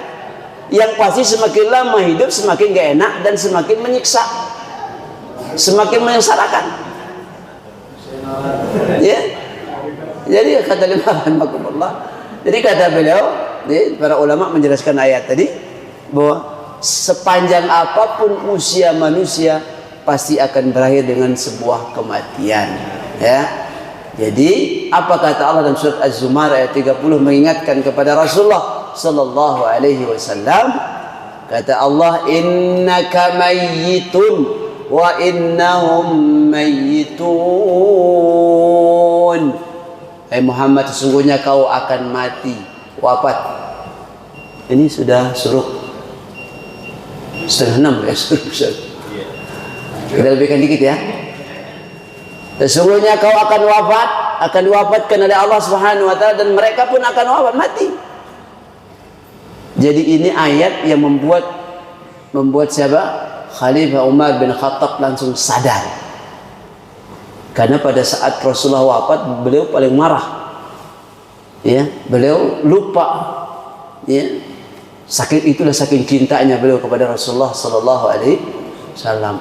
Yang pasti semakin lama hidup semakin nggak enak dan semakin menyiksa, semakin menyengsarakan. Ya. Jadi kata jadi kata beliau, para ulama menjelaskan ayat tadi bahwa sepanjang apapun usia manusia pasti akan berakhir dengan sebuah kematian. Ya. Jadi apa kata Allah dalam surat Az-Zumar ayat 30 mengingatkan kepada Rasulullah sallallahu alaihi wasallam, kata Allah, innaka mayyitun wa innahum mayyitun. Muhammad, sesungguhnya kau akan mati, wafat. Ini sudah suruh 5:30 ya, suruh. Kita lebihkan dikit ya. Sesungguhnya kau akan wafat, akan diwafatkan oleh Allah Subhanahu wa taala, dan mereka pun akan wafat, mati. Jadi ini ayat yang membuat siapa? Khalifah Umar bin Khattab langsung sadar. Karena pada saat Rasulullah wafat, beliau paling marah. Ya, beliau lupa. Ya. Saking cintanya beliau kepada Rasulullah sallallahu alaihi wasallam.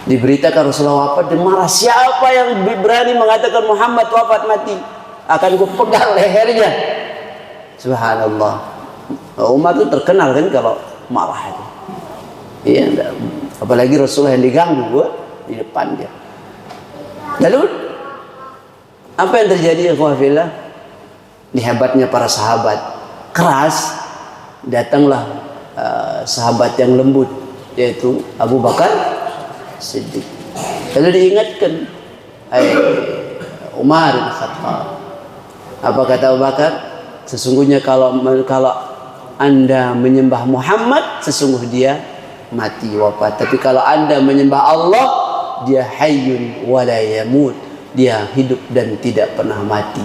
Diberitakan Rasulullah wafat, dia marah. Siapa yang berani mengatakan Muhammad wafat mati? Akan ku pegang lehernya. Subhanallah. Umar itu terkenal kan kalau marah itu. Iya, apalagi Rasulullah yang diganggu di depan dia. Lalu apa yang terjadi, ikhwah fillah? Ini hebatnya para sahabat. Keras, datanglah sahabat yang lembut, yaitu Abu Bakar Siddiq. Lalu diingatkan, Umar bin Khattab. Apa kata Abu Bakar? Sesungguhnya kalau Anda menyembah Muhammad, sesungguhnya dia mati wafat. Tapi kalau Anda menyembah Allah, dia hayyun wa la yamut. Dia hidup dan tidak pernah mati.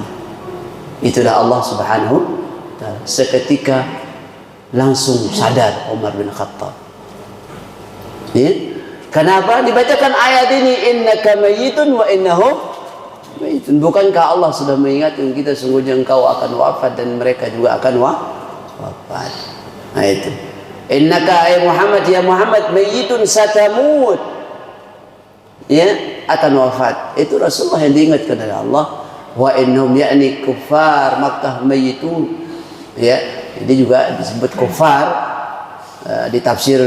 Itulah Allah Subhanahu wa ta'ala. Seketika langsung sadar Umar bin Khattab. Ya? Kenapa dibacakan ayat ini, innaka mayyitun wa innahum mayyitun? Bukankah Allah sudah mengingatkan kita, sungguhnya engkau akan wafat dan mereka juga akan wafat. Nah itu. Innaka ay Muhammad, ya Muhammad, mayyitun satamut. Ya, akan wafat. Itu Rasulullah yang diingatkan oleh Allah. Wa innahum yakni kuffar Makkah mayyitun. Ya, jadi juga disebut kufar. Di tafsir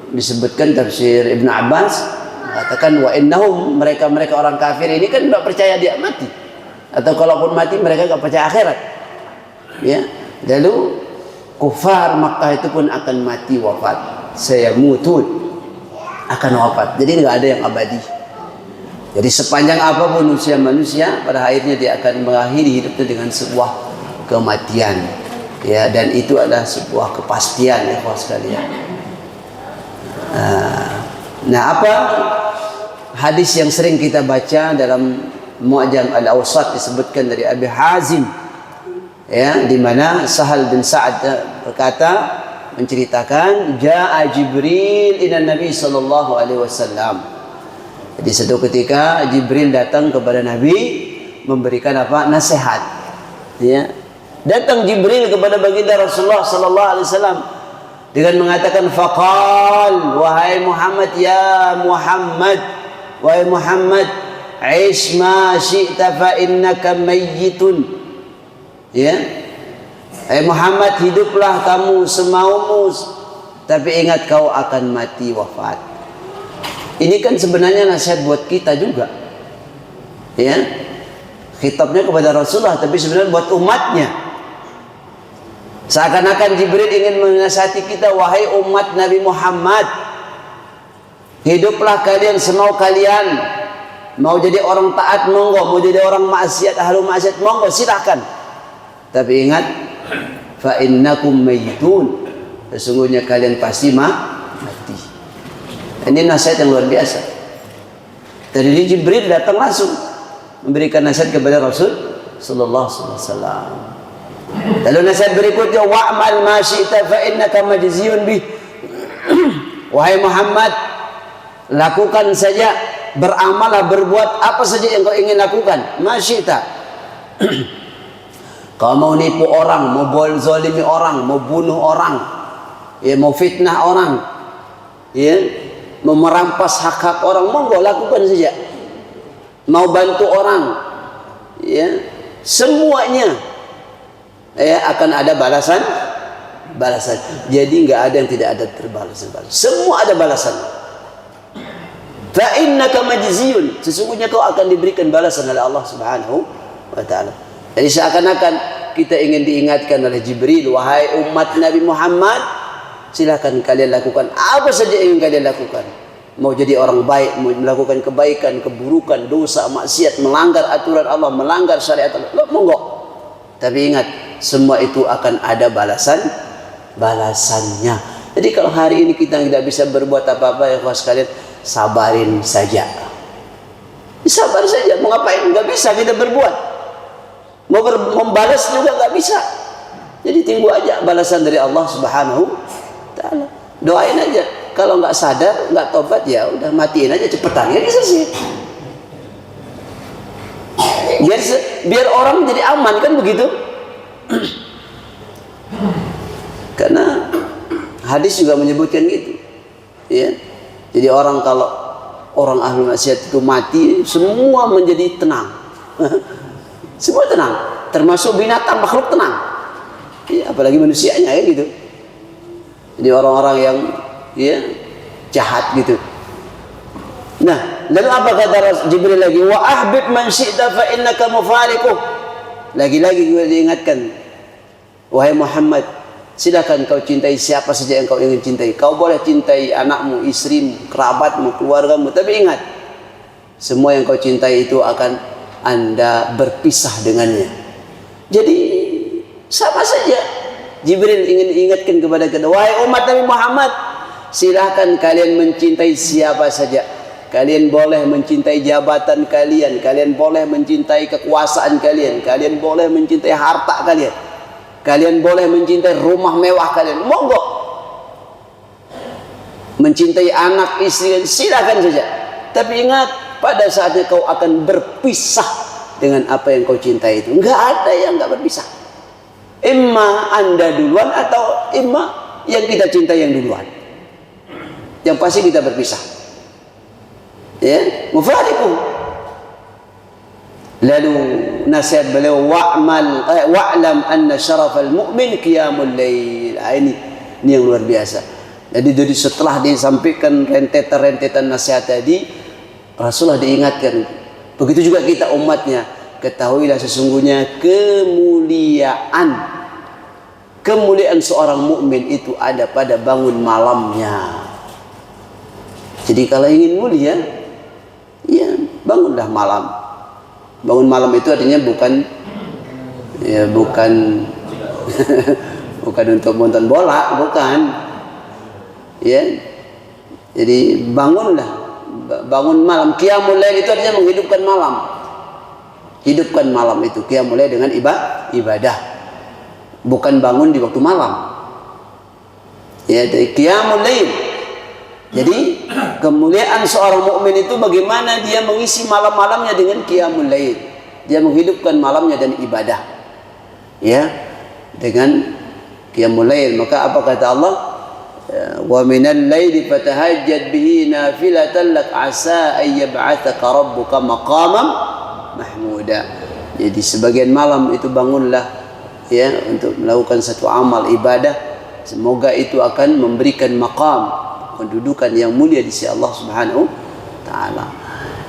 disebutkan tafsir Ibnu Abbas katakan wa innahum, mereka orang kafir ini kan tidak percaya dia mati, atau kalaupun mati mereka tidak percaya akhirat. Ya, lalu kufar Makkah itu pun akan mati wafat, sayamutun, akan wafat. Jadi nggak ada yang abadi. Jadi sepanjang apapun usia manusia, pada akhirnya dia akan mengakhiri hidupnya dengan sebuah kematian. Ya, dan itu adalah sebuah kepastian, ya kawan sekalian. Nah, apa hadis yang sering kita baca dalam Mu'jam Al-Awsat disebutkan dari Abi Hazim, ya, di mana Sahal bin Sa'ad berkata, menceritakan Ja'a Jibril ila Nabi sallallahu alaihi wasallam. Jadi suatu ketika Jibril datang kepada Nabi memberikan apa? Nasihat. Ya. Datang Jibril kepada baginda Rasulullah sallallahu alaihi wasallam dengan mengatakan, faqal, wahai Muhammad, ya Muhammad, wahai Muhammad, ish ma syi'ta fa innaka mayyitun. Ya, hai Muhammad, hiduplah kamu semaumu, tapi ingat kau akan mati wafat. Ini kan sebenarnya nasihat buat kita juga. Ya, khitabnya kepada Rasulullah, tapi sebenarnya buat umatnya. Seakan-akan Jibril ingin menasihati kita, wahai umat Nabi Muhammad, hiduplah kalian semau kalian. Mau jadi orang taat, monggo. Mau jadi orang maksiat, ahlu maksiat, monggo, silahkan. Tapi ingat, fa innakum mayyitun, sesungguhnya kalian pasti mati. Ini nasihat yang luar biasa. Tadi Jibril datang langsung memberikan nasihat kepada Rasul sallallahu alaihi wasallam. Lalu nasihat berikutnya, wa'mal ma syi'ta fa innaka majziyun bih. Wahai Muhammad, lakukan saja, beramallah, berbuat apa saja yang kau ingin lakukan, ma syi'ta. Kau mau nipu orang, mau zalimi orang, mau bunuh orang, ya, mau fitnah orang, ya, mau merampas hak-hak orang, monggo lakukan saja. Mau bantu orang, ya, semuanya, ya, akan ada balasan. Jadi nggak ada yang tidak ada terbalasan. Semua ada balasan. Fa innaka majziyun, sesungguhnya kau akan diberikan balasan oleh Allah Subhanahu wa taala. Jadi seakan-akan kita ingin diingatkan oleh Jibril, wahai umat Nabi Muhammad, silakan kalian lakukan apa saja yang ingin kalian lakukan. Mau jadi orang baik, mau melakukan kebaikan, keburukan, dosa, maksiat, melanggar aturan Allah, melanggar syariat Allah, monggo. Tapi ingat, semua itu akan ada balasannya. Jadi kalau hari ini kita tidak bisa berbuat apa-apa, ya kawan sekalian, sabarin saja. Sabar saja. Mau ngapain? Nggak bisa kita berbuat. Mau membalas juga nggak bisa. Jadi tunggu aja balasan dari Allah Subhanahu wa taala. Doain aja. Kalau nggak sadar, nggak tobat, ya udah matiin aja cepetan. Ya selesai. Biar orang jadi aman, kan begitu. Karena hadis juga menyebutkan gitu, ya, Jadi orang kalau orang ahli maksiat itu mati, semua menjadi tenang. Semua tenang, termasuk binatang, makhluk tenang. Ya, apalagi manusianya ya gitu. Jadi orang-orang yang ya jahat gitu. Nah, lalu apa kata Jibril lagi? Wa ahbib man syi'ta fa innaka mufariquh. Lagi-lagi juga diingatkan, wahai Muhammad, silakan kau cintai siapa saja yang kau ingin cintai. Kau boleh cintai anakmu, istrimu, kerabatmu, keluargamu, tapi ingat, semua yang kau cintai itu akan Anda berpisah dengannya. Jadi sama saja. Jibril ingin ingatkan kepada kita, wahai umat Nabi Muhammad, silahkan kalian mencintai siapa saja. Kalian boleh mencintai jabatan kalian, kalian boleh mencintai kekuasaan kalian, kalian boleh mencintai harta kalian, kalian boleh mencintai rumah mewah kalian, monggo. Mencintai anak, istri, silahkan saja. Tapi ingat, pada saatnya kau akan berpisah dengan apa yang kau cintai itu. Enggak ada yang enggak berpisah. Imma Anda duluan atau imma yang kita cintai yang duluan. Yang pasti kita berpisah. Ya, mufariqu. Lalu nasihat beliau, wa'lam anna syarafal mu'min qiyamul lail. Ini yang luar biasa. Jadi setelah disampaikan rentetan-rentetan nasihat tadi, Rasulullah diingatkan, begitu juga kita umatnya, ketahuilah sesungguhnya kemuliaan seorang mukmin itu ada pada bangun malamnya. Jadi kalau ingin mulia, ya bangunlah malam. Bangun malam itu artinya bukan bukan untuk nonton bola, bukan. Ya. Jadi bangunlah, bangun malam. Qiyamul lail itu artinya menghidupkan malam. Hidupkan malam itu, qiyamul lail dengan ibadah. Bukan bangun di waktu malam. Ya, dari qiyamul lail. Jadi kemuliaan seorang mukmin itu bagaimana dia mengisi malam-malamnya dengan qiyamul lail. Dia menghidupkan malamnya dan ibadah. Ya, dengan qiyamul lail. Maka apa kata Allah? Wa minal laili fatahajjad bihi nafilatan lak asa ay yab'atsaka rabbuka maqaman mahmuda. Jadi sebagian malam itu bangunlah ya untuk melakukan satu amal ibadah, semoga itu akan memberikan maqam, kedudukan yang mulia di sisi Allah Subhanahu taala.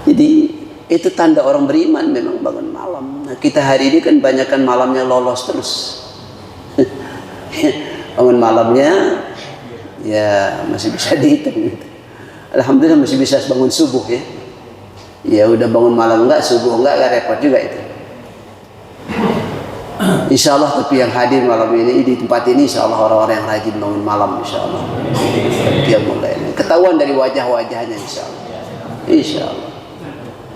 Jadi itu tanda orang beriman memang bangun malam. Nah, kita hari ini kan banyakkan malamnya lolos terus. Bangun malamnya ya masih bisa dihitung gitu. Alhamdulillah masih bisa bangun subuh ya. Ya udah bangun malam enggak, subuh enggak repot juga itu. Insya Allah, tapi yang hadir malam ini di tempat ini insya Allah orang-orang yang rajin bangun malam insya Allah. Dia mulai ketahuan dari wajah-wajahnya insya Allah. Insya Allah.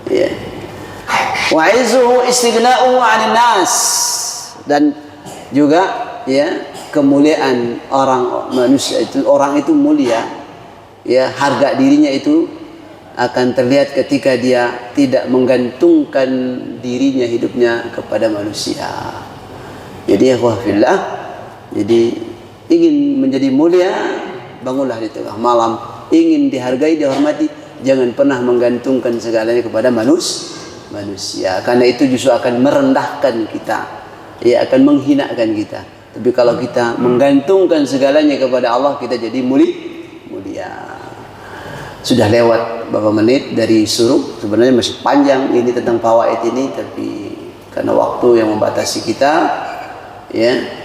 Ya. Wa izuhu istighna'u 'anil nas, dan juga ya kemuliaan manusia itu, orang itu mulia ya, harga dirinya itu akan terlihat ketika dia tidak menggantungkan dirinya, hidupnya kepada manusia. Jadi akhwafillah, jadi ingin menjadi mulia, bangunlah di tengah malam. Ingin dihargai, dihormati, jangan pernah menggantungkan segalanya kepada manusia, karena itu justru akan merendahkan kita, ya akan menghinakan kita. Tapi kalau kita menggantungkan segalanya kepada Allah, kita jadi mulia. Sudah lewat beberapa menit dari suruh, sebenarnya masih panjang ini tentang fawaid ini, tapi karena waktu yang membatasi kita, ya.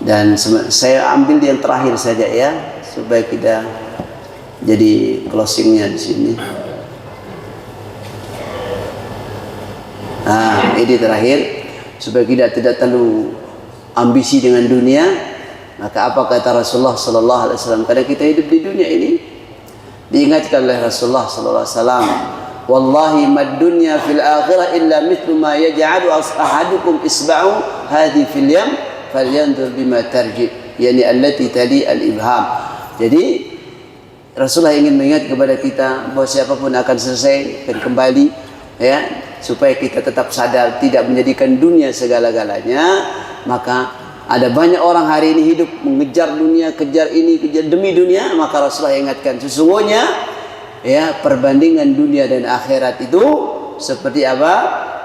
Dan saya ambil yang terakhir saja ya, supaya kita jadi closingnya di sini. Nah, ini terakhir supaya kita tidak terlalu ambisi dengan dunia. Maka apa kata Rasulullah sallallahu alaihi wasallam? Karena kita hidup di dunia ini, diingatkan oleh Rasulullah sallallahu alaihi wasallam, wallahi mad dunya fil akhirah illa mithlu ma yaj'alu ahadukum isba'u hadhi fil yam falyanzur bima tarji, yani allati tali al ibham. Jadi Rasulullah ingin mengingat kepada kita bahwa siapapun akan selesai dan kembali, ya, supaya kita tetap sadar tidak menjadikan dunia segala-galanya. Maka ada banyak orang hari ini hidup mengejar dunia, kejar ini, kejar demi dunia. Maka Rasulullah ingatkan, sesungguhnya ya, perbandingan dunia dan akhirat itu seperti apa?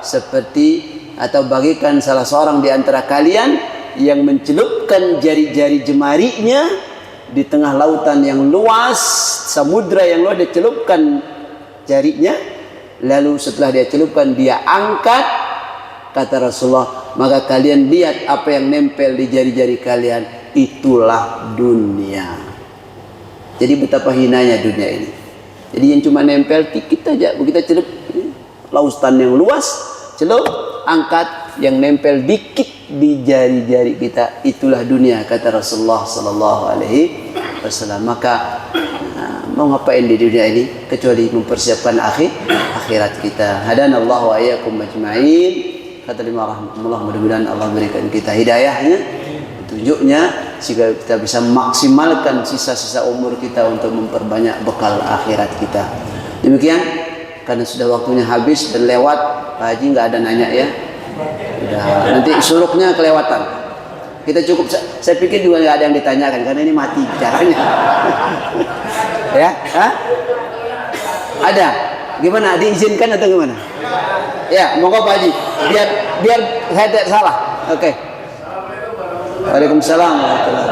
Seperti atau bagikan salah seorang di antara kalian yang mencelupkan jari-jari jemarinya di tengah lautan yang luas, samudra yang luas, dia celupkan jarinya, lalu setelah dia celupkan dia angkat, kata Rasulullah, maka kalian lihat apa yang nempel di jari-jari kalian, itulah dunia. Jadi betapa hinanya dunia ini. Jadi yang cuma nempel dikit aja, kita celup lautan yang luas, celup, angkat, yang nempel dikit di jari-jari kita, itulah dunia, kata Rasulullah sallallahu alaihi wasallam. Maka mau ngapain di dunia ini kecuali mempersiapkan akhirat kita. Hadanallahu wa iyyakum ajma'in. Kata lima rahmatullah, mudah-mudahan Allah berikan kita hidayahnya, petunjuknya, sehingga kita bisa maksimalkan sisa-sisa umur kita untuk memperbanyak bekal akhirat kita. Demikian, karena sudah waktunya habis dan lewat. Pak Haji nggak ada nanya ya, udah, nanti suluknya kelewatan. Kita cukup, saya pikir juga nggak ada yang ditanyakan karena ini mati bicaranya. Ya, hah? Ada? Gimana? Diizinkan atau gimana? Ya, monggo Pak Haji. Biar saya tidak salah. Oke. Waalaikumsalam warahmatullahi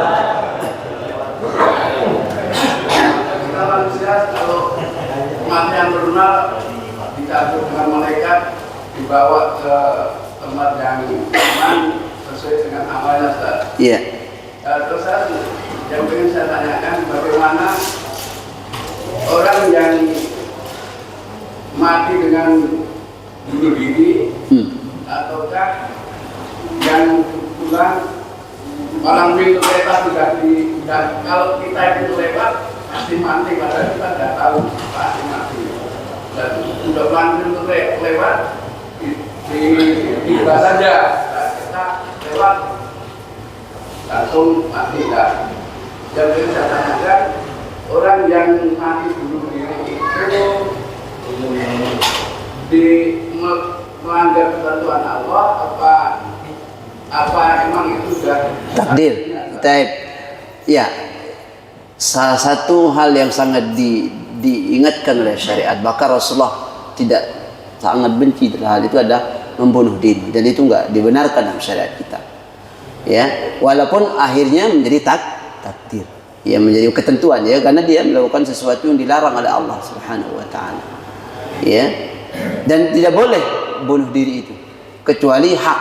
Kita manusia kalau mati yang benar dicabut dengan malaikat, dibawa ke tempat yang aman sesuai dengan amalnya, Ustaz. Iya. Terus yang ingin saya tanyakan, bagaimana orang yang mati dengan bunuh diri, ataukah yang kebetulan orang pintu lewat kalau kita itu lewat pasti mati, padahal kita tidak tahu pasti mati. Dan udah pintu lewat tiba saja kita lewat langsung mati kan. Yang ingin saya tanyakan, orang yang mati bunuh diri itu melanggar ketentuan Allah apa emang itu sudah takdir? Taib. Ya, salah satu hal yang sangat diingatkan oleh syariat, bahkan Rasulullah tidak sangat benci terhadap hal itu, ada membunuh diri, dan itu enggak dibenarkan dalam syariat kita. Ya, walaupun akhirnya menjadi takdir, ya, menjadi ketentuan, ya, karena dia melakukan sesuatu yang dilarang oleh Allah Subhanahu wa taala. Ya, dan tidak boleh bunuh diri itu kecuali hak,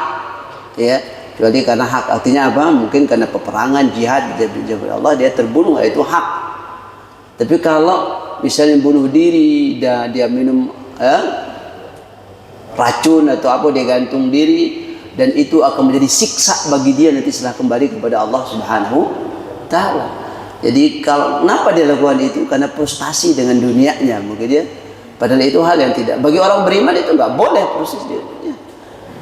ya, kecuali karena hak. Artinya apa? Mungkin karena peperangan, jihad, Allah dia terbunuh, itu hak. Tapi kalau misalnya bunuh diri, dia minum racun atau apa, dia gantung diri, dan itu akan menjadi siksa bagi dia nanti setelah kembali kepada Allah Subhanahu wa taala. Jadi kalau kenapa dia lakukan itu? Karena frustasi dengan dunianya, mungkin dia, padahal itu hal yang tidak, bagi orang beriman itu nggak boleh proses dia.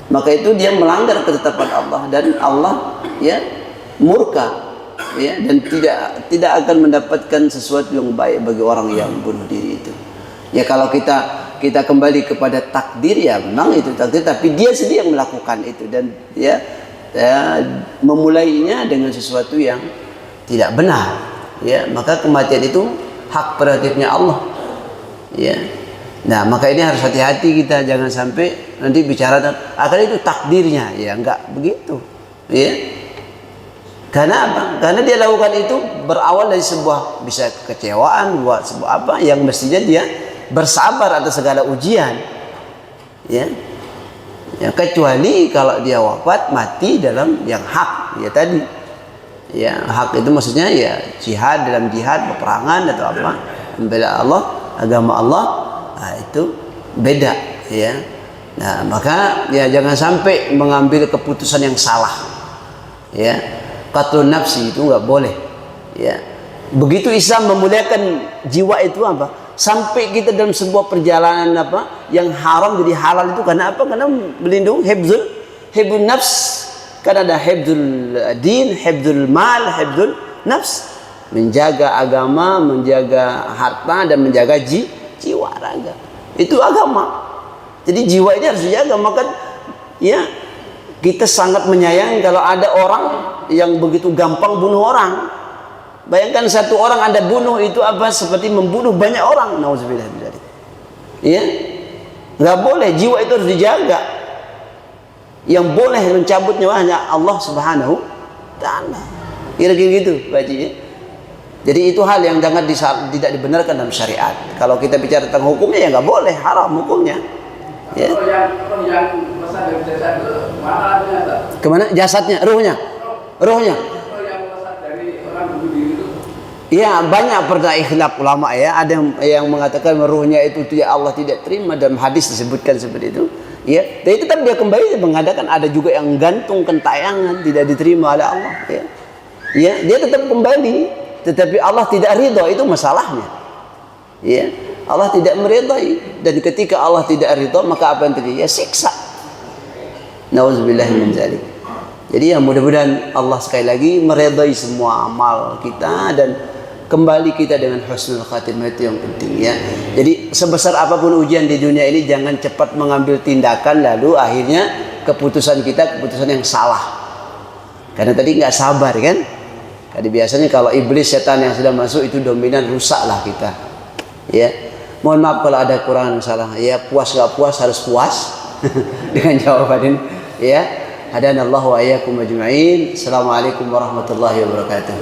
Maka itu dia melanggar ketetapan Allah, dan Allah, ya, murka, ya, dan tidak akan mendapatkan sesuatu yang baik bagi orang yang bunuh diri itu. Ya, kalau kita kembali kepada takdir, ya memang itu takdir, tapi dia sendiri yang melakukan itu, dan ya, memulainya dengan sesuatu yang tidak benar, ya, maka kematian itu hak prerogatifnya Allah, ya. Nah, maka ini harus hati-hati kita, jangan sampai nanti bicara akan itu takdirnya, ya, enggak begitu, ya. Karena apa? Karena dia lakukan itu berawal dari sebuah bisa kekecewaan, buat sebuah apa yang mestinya dia bersabar atas segala ujian, ya. Ya, kecuali kalau dia wafat mati dalam yang hak, ya tadi, ya, hak itu maksudnya ya jihad, dalam jihad, peperangan atau apa, membela Allah, agama Allah. Nah, itu beda, ya. Nah, maka ya jangan sampai mengambil keputusan yang salah, ya. Qatlun nafsi itu nggak boleh, ya. Begitu Islam memuliakan jiwa itu apa? Sampai kita dalam sebuah perjalanan apa yang haram jadi halal itu karena apa? Karena melindungi hibzul nafs. Karena ada hibzul din, hibzul mal, hibzul nafs, menjaga agama, menjaga harta, dan menjaga jiwa raga. Itu agama. Jadi jiwa ini harus dijaga. Maka ya kita sangat menyayangkan kalau ada orang yang begitu gampang bunuh orang, Bayangkan satu orang Anda bunuh itu apa? Seperti membunuh banyak orang. Nauzubillah min dzalik. Ya, nggak boleh. Jiwa itu harus dijaga. Yang boleh mencabut nyawa hanya Allah Subhanahu wa Ta'ala. Kira-kira gitu, Pak Haji, ya. Jadi itu hal yang tidak dibenarkan dalam syariat. Kalau kita bicara tentang hukumnya ya nggak boleh, haram hukumnya. Ya. Kalau yang masa dari jasad itu mana ada? Kemana jasadnya? Ruhnya? Ruhnya? Kalau yang masa dari orang bunuh diri itu? Ya, banyak pernah ikhlaf ulama ya. Ada yang mengatakan ruhnya itu Allah tidak terima, dalam hadis disebutkan seperti itu. Ya, tapi tetap dia kembali mengadakan. Ada juga yang gantung kentayangan tidak diterima oleh Allah. Ya, ya, dia tetap kembali. Tetapi Allah tidak ridha, itu masalahnya. Ya, Allah tidak meridai, dan ketika Allah tidak ridha maka apa yang terjadi? Ya siksa. Nauzubillah min dzalik. Jadi ya mudah-mudahan Allah sekali lagi meridai semua amal kita dan kembali kita dengan husnul khatimah, itu yang penting ya. Jadi sebesar apapun ujian di dunia ini jangan cepat mengambil tindakan lalu akhirnya keputusan kita keputusan yang salah. Karena tadi nggak sabar kan? Jadi biasanya kalau iblis setan yang sudah masuk itu dominan, rusaklah kita. Ya, mohon maaf kalau ada kurang salah. Ya, puas nggak puas harus puas dengan jawaban ini. Ya, hadanallahu wa iyyakum ajma'in. Assalamualaikum warahmatullahi wabarakatuh.